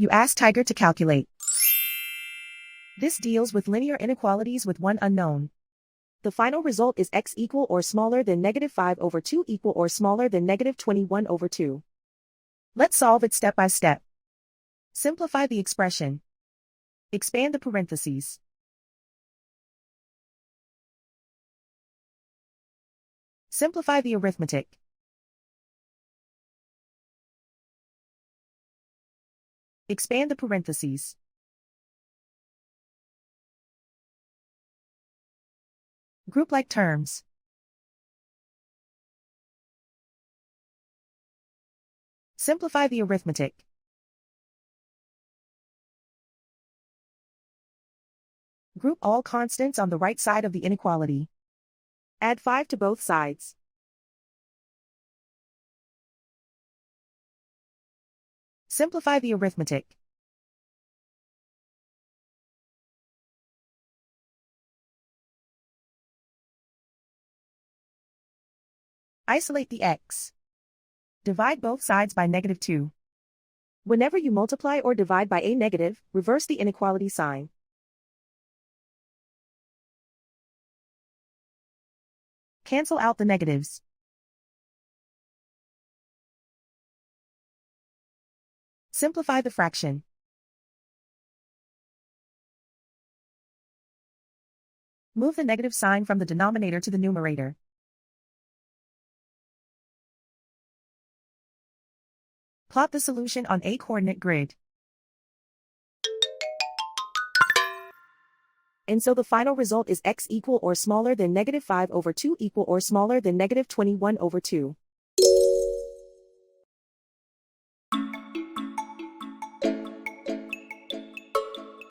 You ask Tiger to calculate. This deals with linear inequalities with one unknown. The final result is x equal or smaller than -5/2 equal or smaller than -21/2. Let's solve it step by step. Simplify the expression. Expand the parentheses. Simplify the arithmetic. Expand the parentheses. Group like terms. Simplify the arithmetic. Group all constants on the right side of the inequality. Add 5 to both sides. Simplify the arithmetic. Isolate the x. Divide both sides by -2. Whenever you multiply or divide by a negative, reverse the inequality sign. Cancel out the negatives. Simplify the fraction. Move the negative sign from the denominator to the numerator. Plot the solution on a coordinate grid. And so the final result is x equal or smaller than -5/2 equal or smaller than -21/2.